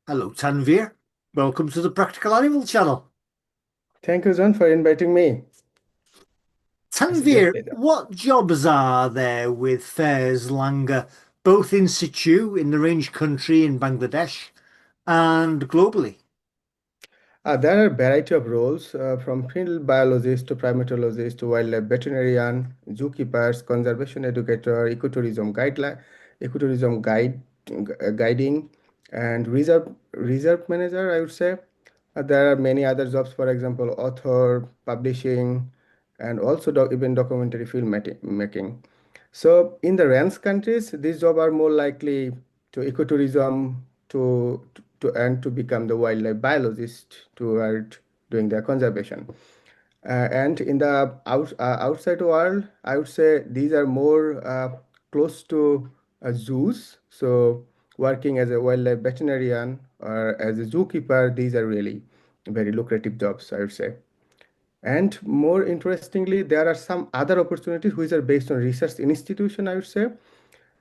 Hello, Tanvir. Welcome to the Practical Animal Channel. Thank you, John, for inviting me. It's a great Tanvir, pleasure. what jobs are there with PHAYRE Langur, both in situ in the range country in Bangladesh and globally? There are a variety of roles from field biologist to primatologist to wildlife veterinarian, zookeepers, conservation educator, ecotourism guiding, and reserve manager, I would say. There are many other jobs, for example, author, publishing, and also even documentary making. So in the ranch countries, these jobs are more likely to ecotourism, and to become the wildlife biologist toward doing their conservation. And in the outside world, I would say these are more close to zoos. So working as a wildlife veterinarian or as a zookeeper, these are really very lucrative jobs, I would say. And more interestingly, there are some other opportunities which are based on research institution, I would say.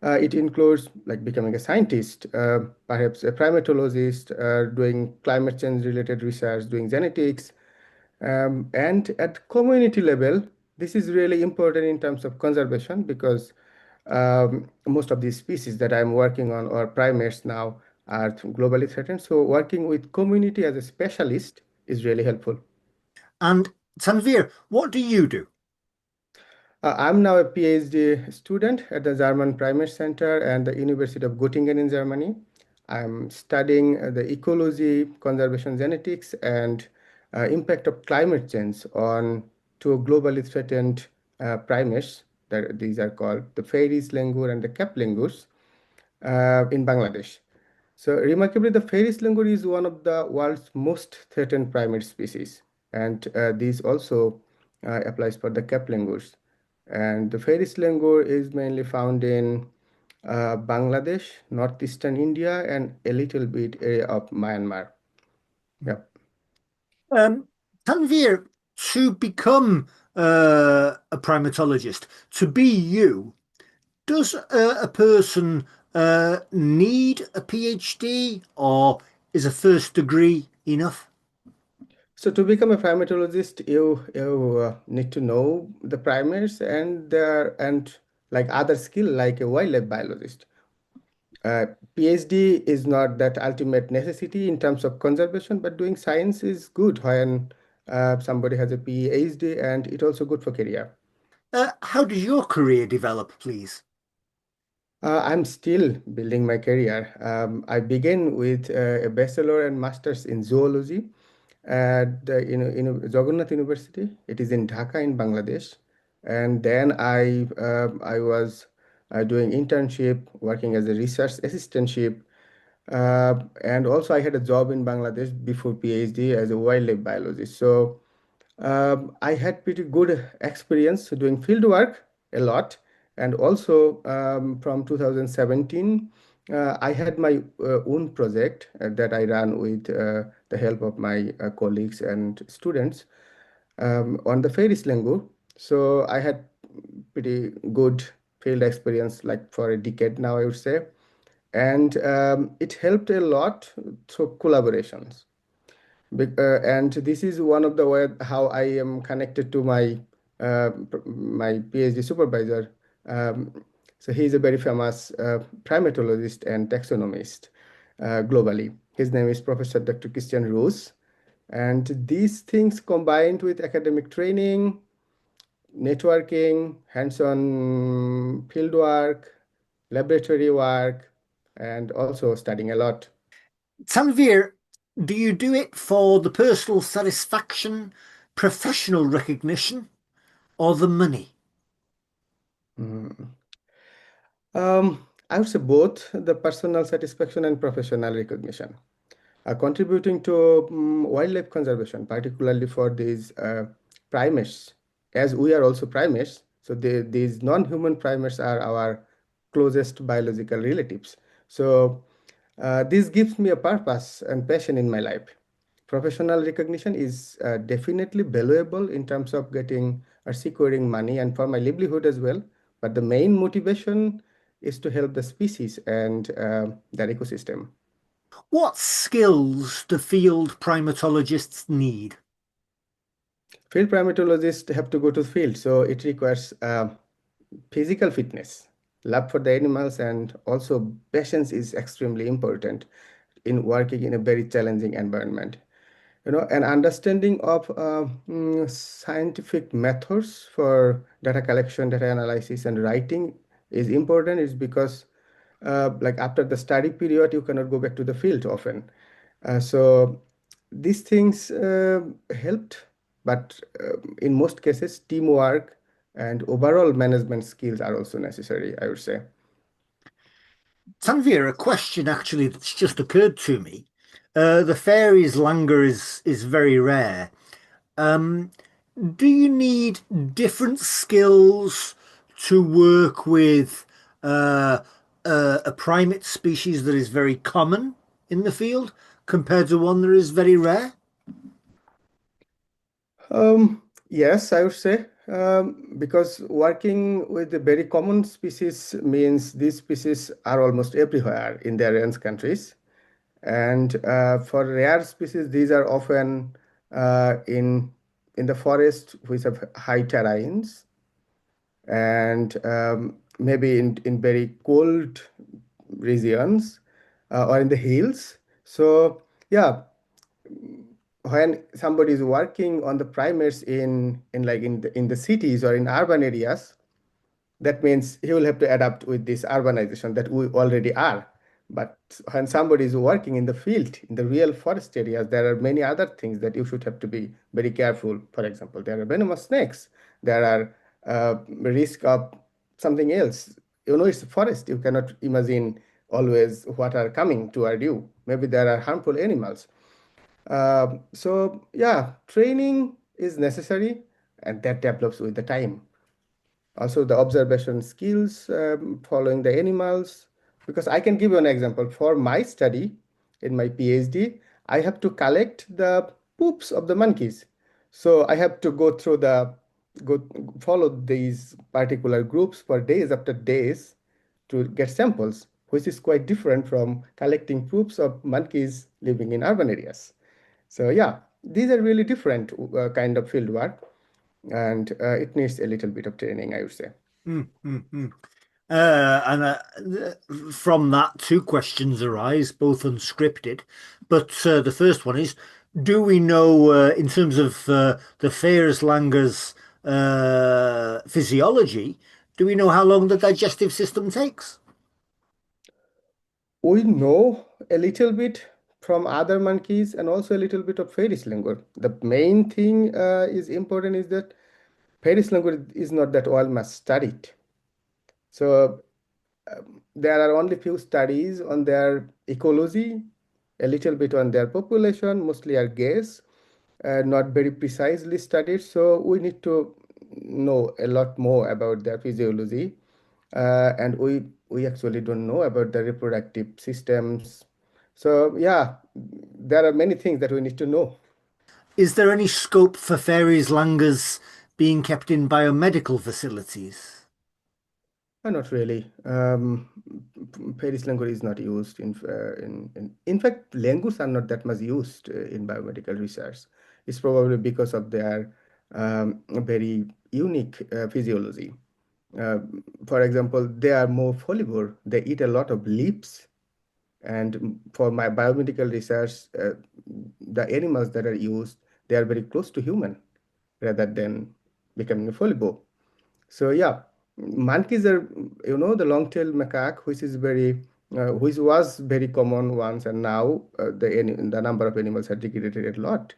It includes like becoming a scientist, perhaps a primatologist, doing climate change related research, doing genetics. And at community level, this is really important in terms of conservation because most of these species that I'm working on or primates now are globally threatened. So working with community as a specialist is really helpful. And Tanvir, what do you do? I'm now a PhD student at the German Primate Center and the University of Göttingen in Germany. I'm studying the ecology, conservation genetics, and impact of climate change on two globally threatened primates. These are called the PHAYRE langur and the cap langurs in Bangladesh. So remarkably, the Feris langur is one of the world's most threatened primate species, and this also applies for the cap langurs. And the Feris langur is mainly found in Bangladesh, northeastern India, and a little bit area of Myanmar. Yeah. Um, Tanvir, to become a primatologist, to be you, does a person need a PhD or is a first degree enough? So to become a primatologist, you need to know the primates and like other skill like a wildlife biologist. PhD is not that ultimate necessity in terms of conservation, but doing science is good when somebody has a PhD, and it also good for career. How did your career develop, please? I'm still building my career. I began with a bachelor and master's in zoology at Jagannath University. It is in Dhaka in Bangladesh. And then I was doing internship, working as a research assistantship. And also I had a job in Bangladesh before PhD as a wildlife biologist. So I had pretty good experience doing field work a lot. And also from 2017, I had my own project that I ran with the help of my colleagues and students on the Ferris Langur. So I had pretty good field experience, like for a decade now, I would say. And it helped a lot through collaborations. And this is one of the way how I am connected to my PhD supervisor. Um, so he's a very famous primatologist and taxonomist globally. His name is Professor Dr. Christian Roos. And these things combined with academic training, networking, hands-on field work, laboratory work, and also studying a lot. Tanvir, do you do it for the personal satisfaction, professional recognition, or the money? Mm. I would say both the personal satisfaction and professional recognition are contributing to wildlife conservation, particularly for these primates, as we are also primates. So these non-human primates are our closest biological relatives. So this gives me a purpose and passion in my life. Professional recognition is definitely valuable in terms of getting or securing money and for my livelihood as well. But the main motivation is to help the species and their ecosystem. What skills do field primatologists need? Field primatologists have to go to the field, so it requires physical fitness, love for the animals, and also patience is extremely important in working in a very challenging environment. An understanding of scientific methods for data collection, data analysis, and writing is important. Is because like after the study period, you cannot go back to the field often. So these things helped, but in most cases, teamwork and overall management skills are also necessary, I would say. Tanvir, a question actually that's just occurred to me. The fairies langur is very rare. Um, do you need different skills to work with uh, a primate species that is very common in the field compared to one that is very rare? Yes, I would say, because working with the very common species means these species are almost everywhere in their range countries. And for rare species, these are often in the forest which have high terrains and maybe in very cold regions or in the hills. So yeah, when somebody is working on the primates in the cities or in urban areas, that means he will have to adapt with this urbanization that we already are. But when somebody is working in the field, in the real forest areas, there are many other things that you should have to be very careful. For example, there are venomous snakes. There are risk of something else. It's a forest. You cannot imagine always what are coming toward you. Maybe there are harmful animals. So yeah, training is necessary, and that develops with the time. Also the observation skills, following the animals, because I can give you an example. For my study in my PhD, I have to collect the poops of the monkeys. So I have to go follow these particular groups for days after days to get samples, which is quite different from collecting poops of monkeys living in urban areas. So yeah, these are really different kind of field work, and it needs a little bit of training, I would say. Mm, mm, mm. From that, two questions arise, both unscripted. But the first one is, do we know, in terms of the PHAYRE S langur's physiology, do we know how long the digestive system takes? We know a little bit from other monkeys and also a little bit of Ferris langur. The main thing is important is that Ferris langur is not that well much studied. So there are only few studies on their ecology, a little bit on their population, mostly are guess, not very precisely studied. So we need to know a lot more about their physiology, and we actually don't know about the reproductive systems. So yeah, there are many things that we need to know. Is there any scope for PHAYRE S langurs being kept in biomedical facilities? Not really. Paris language is not used in fact, languages are not that much used in biomedical research. It's probably because of their very unique physiology. Uh, for example, they are more folivore. They eat a lot of leaves. And for my biomedical research, the animals that are used, they are very close to human rather than becoming a folivore. So yeah, monkeys are, the long-tailed macaque, which was very common once, and now the number of animals have degraded a lot.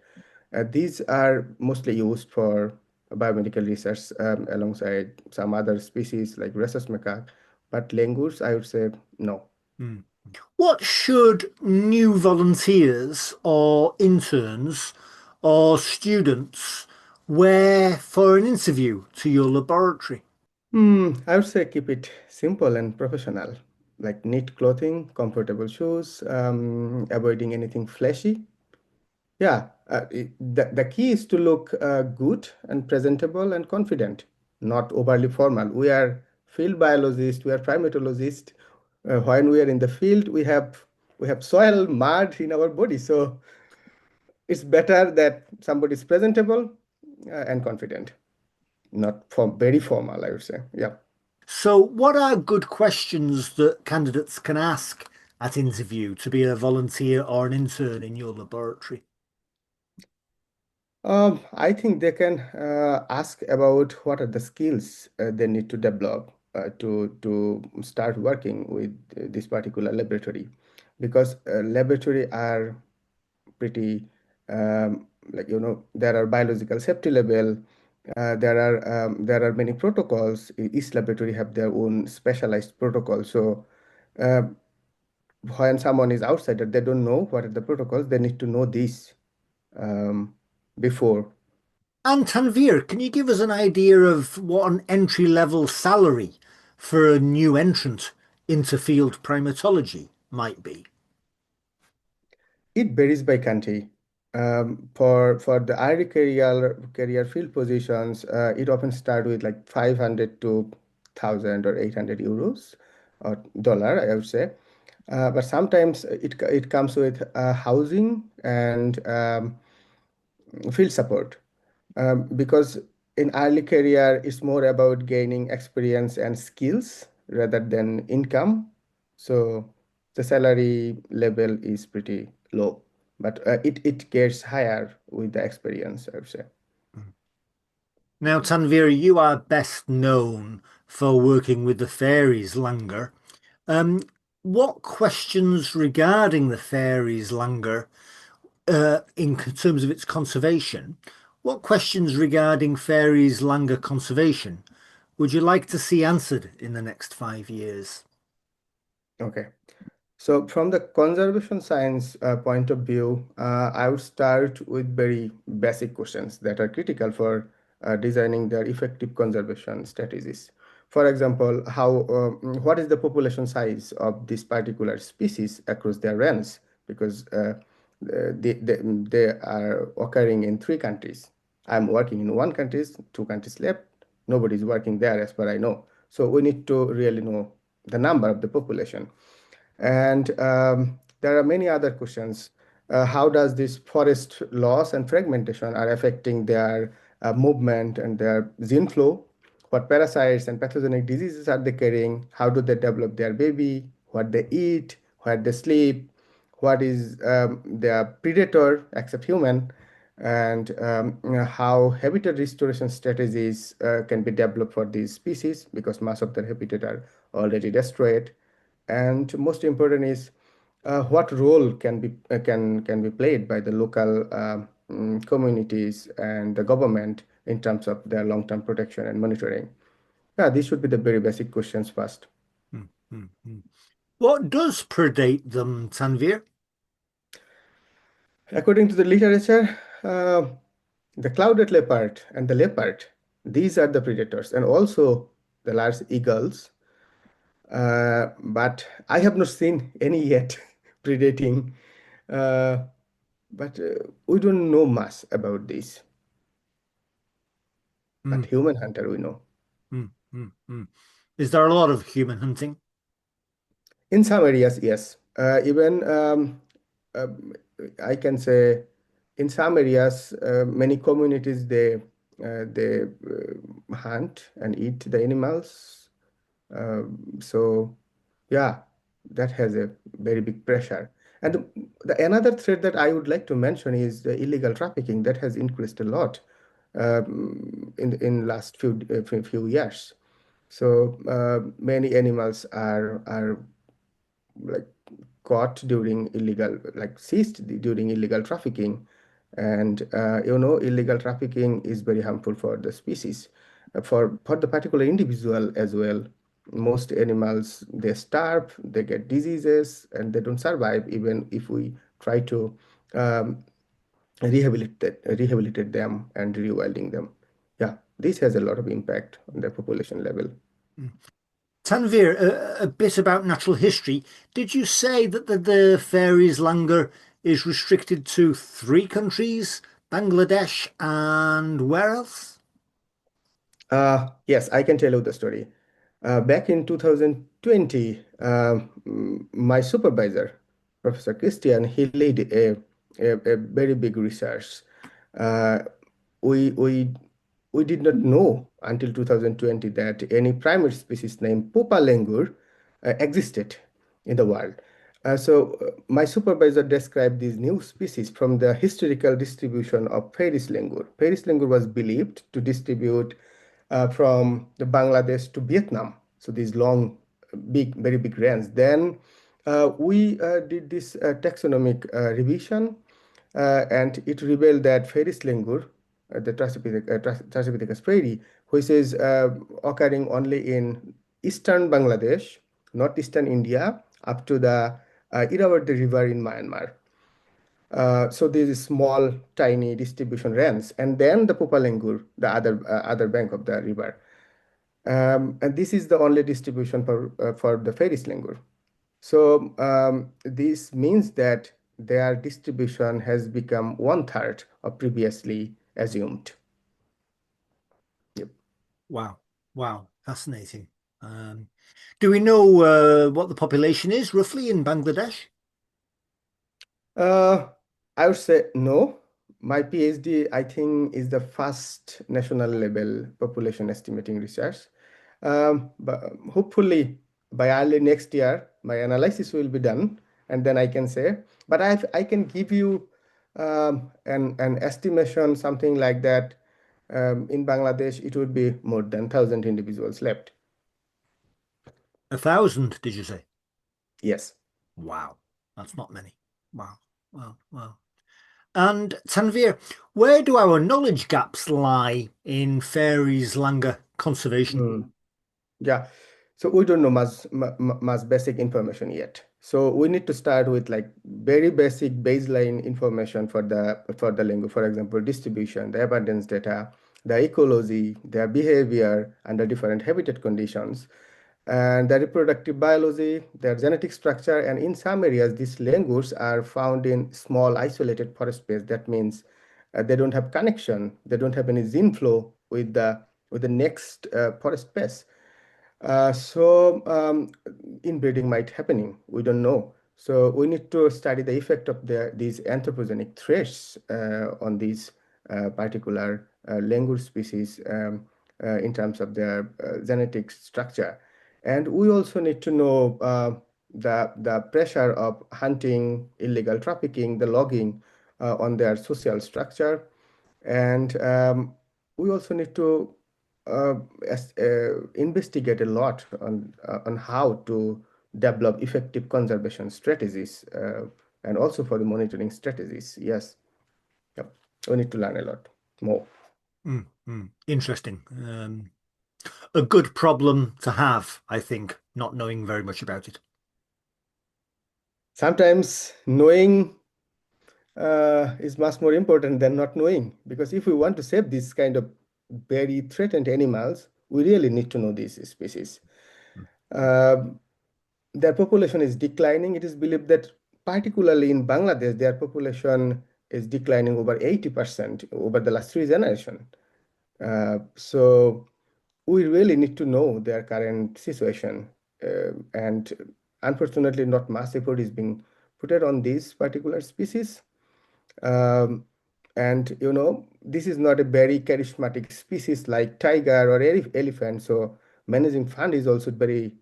These are mostly used for biomedical research alongside some other species like rhesus macaque, but langurs, I would say no. Hmm. What should new volunteers or interns or students wear for an interview to your laboratory? I would say keep it simple and professional, like neat clothing, comfortable shoes, avoiding anything flashy. Yeah, the key is to look good and presentable and confident, not overly formal. We are field biologists, we are primatologists. When we are in the field, we have we have soil, mud in our body. So it's better that somebody is presentable and confident, not very formal, I would say. Yeah. So, what are good questions that candidates can ask at interview to be a volunteer or an intern in your laboratory? I think they can ask about what are the skills they need to develop to start working with this particular laboratory, because laboratory are pretty there are biological safety level. There are many protocols. Each laboratory have their own specialized protocol. So uh, when someone is outsider, they don't know what are the protocols. They need to know this um, before. And Tanvir, can you give us an idea of what an entry level salary for a new entrant into field primatology might be? It varies by country. For the early career field positions, it often start with like 500 to 1,000 or 800 euros or dollar, I would say. But sometimes it comes with housing and field support, because in early career it's more about gaining experience and skills rather than income. So the salary level is pretty low, but it gets higher with the experience, I would say. Now, Tanvir, you are best known for working with the fairies Langurs. Um, what questions regarding the fairies Langurs, in terms of its conservation, what questions regarding fairies Langurs conservation would you like to see answered in the next 5 years? Okay. So from the conservation science point of view, I would start with very basic questions that are critical for designing their effective conservation strategies. For example, what is the population size of this particular species across their range? Because they are occurring in three countries. I'm working in one country, two countries left. Nobody's working there as far I know. So we need to really know the number of the population. And there are many other questions. How does this forest loss and fragmentation are affecting their movement and their gene flow? What parasites and pathogenic diseases are they carrying? How do they develop their baby? What they eat? Where they sleep? What is their predator except human? And how habitat restoration strategies can be developed for these species, because most of their habitat are already destroyed. And most important is what role can be played by the local communities and the government in terms of their long-term protection and monitoring. Yeah, these should be the very basic questions first. Hmm, hmm, hmm. What does predate them, Tanvir? According to the literature, the clouded leopard and the leopard, these are the predators, and also the large eagles. But I have not seen any yet predating. Uh, but we don't know much about this. Hmm, But human hunter, we know. hmm, hmm, hmm. Is there a lot of human hunting? In some areas, yes. Even uh, I can say, in some areas, many communities they hunt and eat the animals. So yeah, that has a very big pressure. And another threat that I would like to mention is the illegal trafficking that has increased a lot in last few years. So many animals are like caught during illegal, like seized during illegal trafficking. And illegal trafficking is very harmful for the species, for the particular individual as well. Most animals, they starve, they get diseases, and they don't survive even if we try to um, rehabilitate them and rewilding them. Yeah, this has a lot of impact on the population level. Hmm. Tanvir, a bit about natural history. Did you say that the fairies langur is restricted to three countries, Bangladesh and where else? Yes, I can tell you the story. Back in 2020, my supervisor, Professor Christian, he led a very big research. Uh, we, we, we did not know until 2020 that any primate species named Pupa langur existed in the world. My supervisor described these new species from the historical distribution of PHAYRE S langur. PHAYRE S langur was believed to distribute from the Bangladesh to Vietnam. So these long, big, very big range. Then we did this taxonomic revision, and it revealed that PHAYRE S langur, the Trachypithecus fairy, which is occurring only in eastern Bangladesh, northeastern India, up to the Irrawaddy River in Myanmar. So this is small, tiny distribution range, and then the Pupalengur, the other bank of the river. And this is the only distribution for the PHAYRE S langur. So this means that their distribution has become one third of previously assumed. Yep. Wow. Wow. Fascinating. Um, do we know what the population is roughly in Bangladesh? Uh, I would say no. My PhD, I think, is the first national level population estimating research. But hopefully by early next year, my analysis will be done, and then I can say. But I can give you an estimation, something like that. In Bangladesh, it would be more than 1,000 individuals left. 1,000, did you say? Yes. Wow. That's not many. Wow. Wow. Wow. And Tanvir, where do our knowledge gaps lie in fairies langur conservation? Mm. Yeah, so we don't know much basic information yet. So we need to start with like very basic baseline information for the language. For example, distribution, the abundance data, the ecology, their behavior under different habitat conditions, and the reproductive biology, their genetic structure, and in some areas, these langurs are found in small isolated forest space. That means they don't have connection, they don't have any gene flow with the next forest space. Inbreeding might happening. We don't know. So we need to study the effect of these anthropogenic threats on these particular langur species in terms of their genetic structure. And we also need to know the pressure of hunting, illegal trafficking, the logging on their social structure. And we also need to investigate a lot on how to develop effective conservation strategies and also for the monitoring strategies. Yes, yep. We need to learn a lot more. Interesting. A good problem to have, I think, not knowing very much about it. Sometimes knowing is much more important than not knowing, because if we want to save this kind of very threatened animals, we really need to know these species. Um, their population is declining. It is believed that particularly in Bangladesh, their population is declining over 80% over the last three generations. So we really need to know their current situation. And unfortunately, not much effort is being put on these particular species. Um, and this is not a very charismatic species like tiger or elephant. So managing fund is also very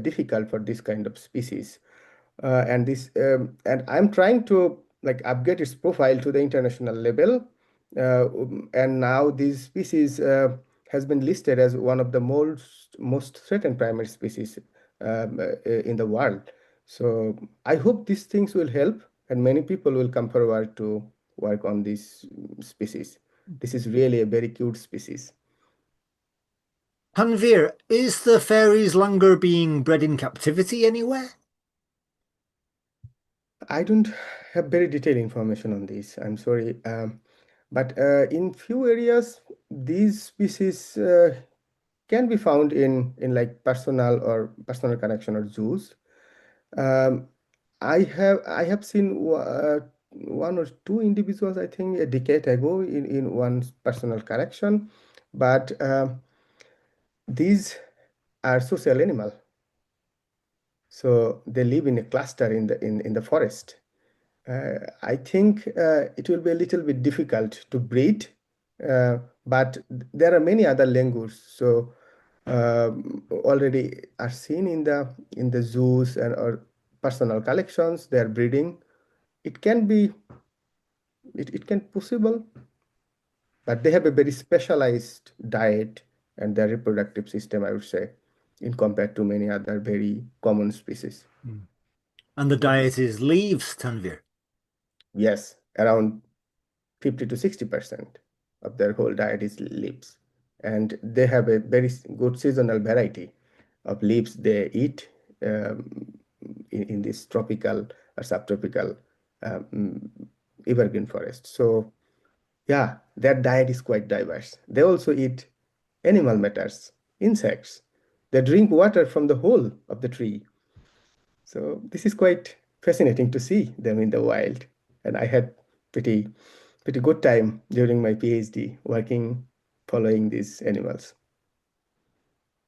difficult for this kind of species. And I'm trying to like upgrade its profile to the international level. And now this species has been listed as one of the most threatened primate species in the world. So I hope these things will help, and many people will come forward to work on this species. This is really a very cute species. Tanvir, is the fairies langur being bred in captivity anywhere? I don't have very detailed information on this. I'm sorry. But in few areas, these species can be found in like personal collection or zoos. Um, I have seen one or two individuals, I think, a decade ago in one personal collection, but these are social animal. So they live in a cluster in the forest. I think it will be a little bit difficult to breed, but there are many other langurs. So already are seen in the zoos and or personal collections. They are breeding. It can be it can possible, but they have a very specialized diet and their reproductive system, I would say, in compared to many other very common species. Mm. And the diet is leaves, Tanvir. Yes, around 50 to 60% of their whole diet is leaves. And they have a very good seasonal variety of leaves they eat in this tropical or subtropical um, evergreen forest. So, yeah, their diet is quite diverse. They also eat animal matters, insects. They drink water from the hole of the tree. So this is quite fascinating to see them in the wild. And I had pretty pretty good time during my PhD working following these animals.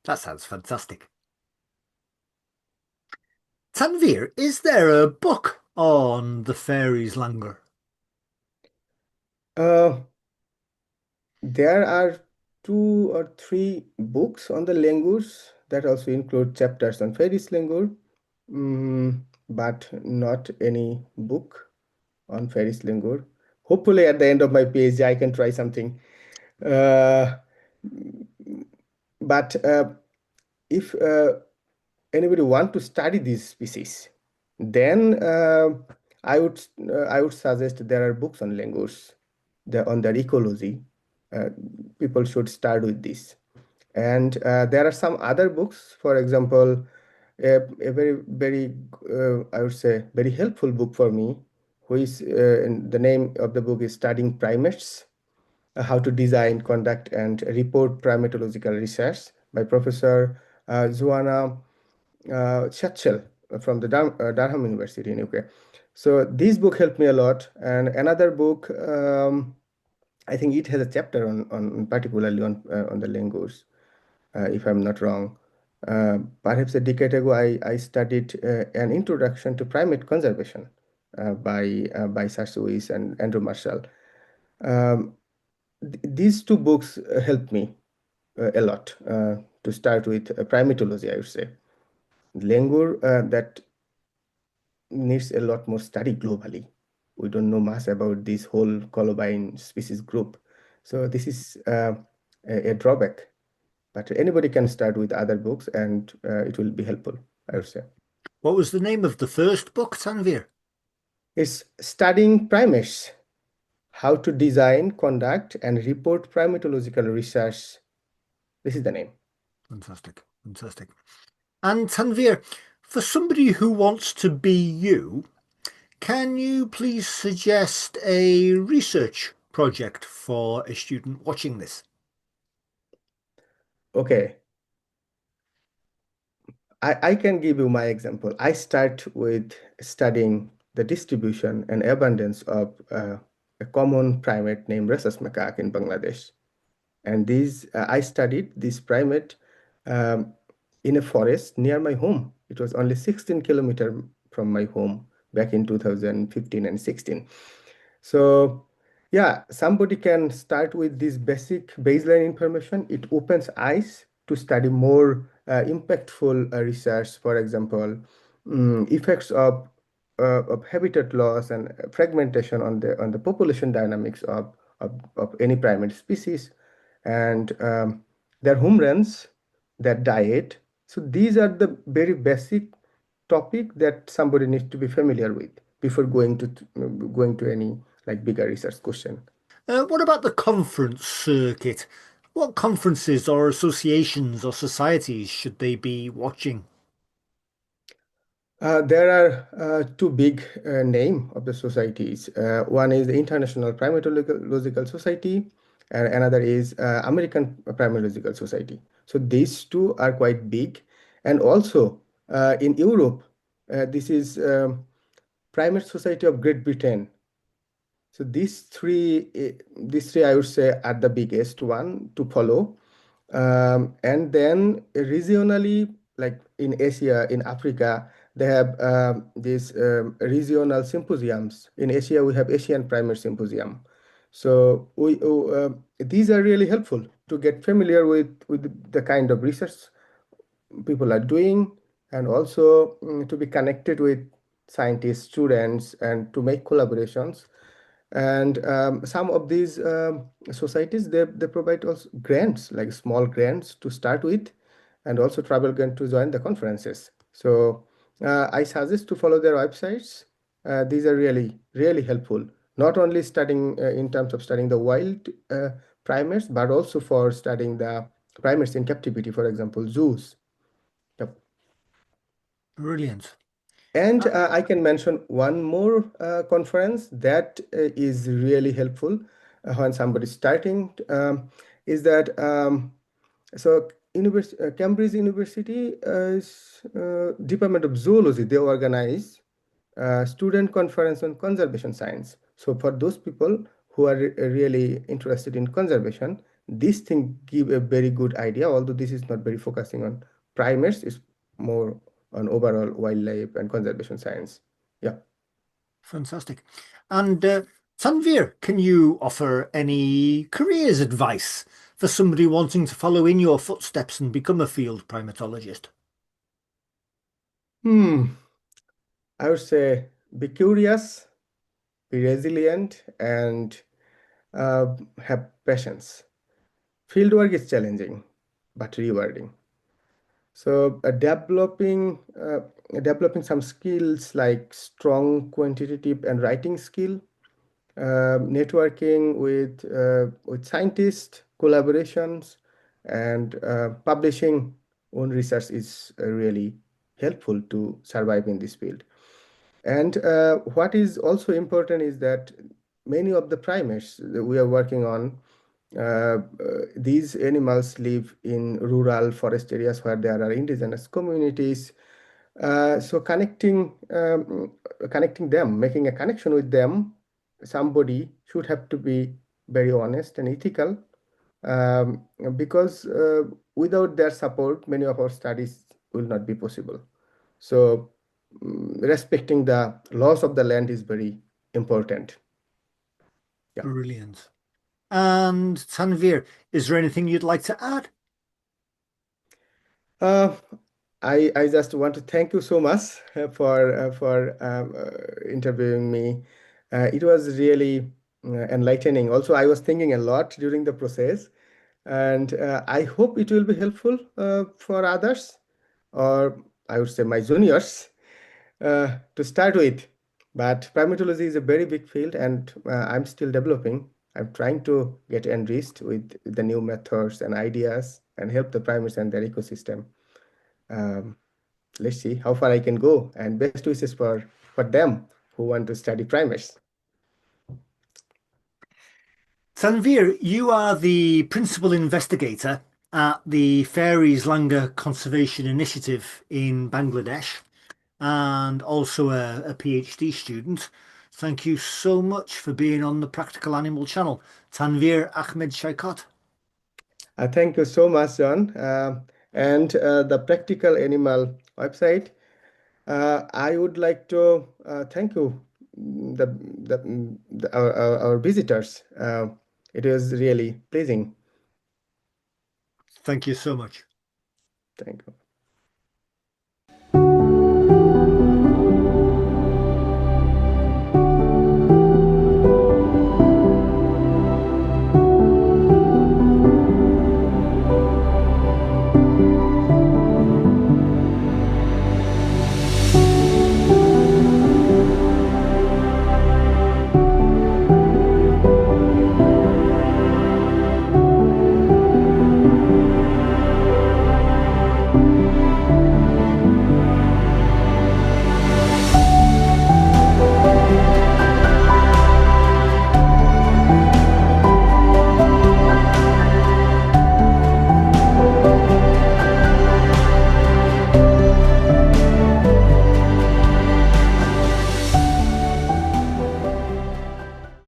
That sounds fantastic. Tanvir, is there a book on the fairies langur? Uh, there are two or three books on the langurs that also include chapters on Ferris langur, but not any book on Ferris langur. Hopefully, at the end of my PhD, I can try something. Uh, but if anybody want to study these species, then I would suggest there are books on langurs, on their ecology. Uh, People should start with this. And there are some other books, for example, a very I would say very helpful book for me, which and the name of the book is Studying Primates, How to Design, Conduct, and Report Primatological Research by Professor Joanna Churchill from the Durham University in UK. So this book helped me a lot. And another book, I think it has a chapter on particularly on the langurs, if I'm not wrong. Perhaps a decade ago, I studied an introduction to primate conservation by Sir Lewis and Andrew Marshall. Um, these two books helped me a lot to start with primatology, I would say. Langur that needs a lot more study globally. We don't know much about this whole colobine species group. So this is a drawback. But anybody can start with other books and it will be helpful, I would say. What was the name of the first book, Tanvir? It's Studying Primates, How to Design, Conduct, and Report Primatological Research. This is the name. Fantastic, fantastic. And Tanvir, for somebody who wants to be you, can you please suggest a research project for a student watching this? Okay, I can give you my example. I start with studying the distribution and abundance of a common primate named rhesus macaque in Bangladesh. And I studied this primate um, in a forest near my home. It was only 16 kilometers from my home back in 2015 and 16. So yeah, somebody can start with this basic baseline information. It opens eyes to study more impactful research, for example, effects of habitat loss and fragmentation on the population dynamics of any primate species, and their home runs, their diet. So these are the very basic topic that somebody needs to be familiar with before going to any like bigger research question. What about the conference circuit? What conferences or associations or societies should they be watching? There are two big name of the societies. One is the International Primatological Society, and another is American Primatological Society. So these two are quite big, and also in Europe, this is Primate Society of Great Britain. So these three I would say are the biggest one to follow. And then regionally, like in Asia, in Africa, they have these regional symposiums. In Asia, we have Asian Primate Symposium. So these are really helpful to get familiar with the kind of research people are doing, and also to be connected with scientists, students, and to make collaborations. And some of these societies, they provide also grants, like small grants to start with, and also travel grant to join the conferences. So I suggest to follow their websites. These are really, really helpful, not only studying in terms of studying the wild primates, but also for studying the primates in captivity, for example, zoos. Yep. Brilliant. And I can mention one more conference that is really helpful when somebody's starting, is that Cambridge University Department of Zoology, they organize student conference on conservation science. So for those people who are really interested in conservation, this thing give a very good idea, although this is not very focusing on primates, it's more on overall wildlife and conservation science. Yeah. Fantastic. And Tanvir, can you offer any careers advice for somebody wanting to follow in your footsteps and become a field primatologist? Hmm. I would say be curious, be resilient, and have patience. Fieldwork is challenging, but rewarding. So developing some skills like strong quantitative and writing skill, networking with scientists, collaborations, and publishing own research is really helpful to survive in this field. And what is also important is that many of the primates that we are working on, these animals live in rural forest areas where there are indigenous communities. So connecting them, making a connection with them, somebody should have to be very honest and ethical, um, because without their support, many of our studies will not be possible. So respecting the laws of the land is very important. Yeah. Brilliant. And Tanvir, is there anything you'd like to add? Uh, I just want to thank you so much for interviewing me. It was really enlightening. Also, I was thinking a lot during the process, and I hope it will be helpful for others, or I would say my juniors, to start with. But primatology is a very big field, and I'm still developing. I'm trying to get enriched with the new methods and ideas and help the primates and their ecosystem. Um, let's see how far I can go, and best wishes for them who want to study primates. Tanvir, you are the principal investigator at the PHAYRE S LANGUR Conservation Initiative in Bangladesh and also a PhD student. Thank you so much for being on the Practical Animal channel. Tanvir Ahmed Shaikot. Thank you so much, John. And the Practical Animal website. I would like to thank you, our visitors. It was really pleasing. Thank you so much. Thank you.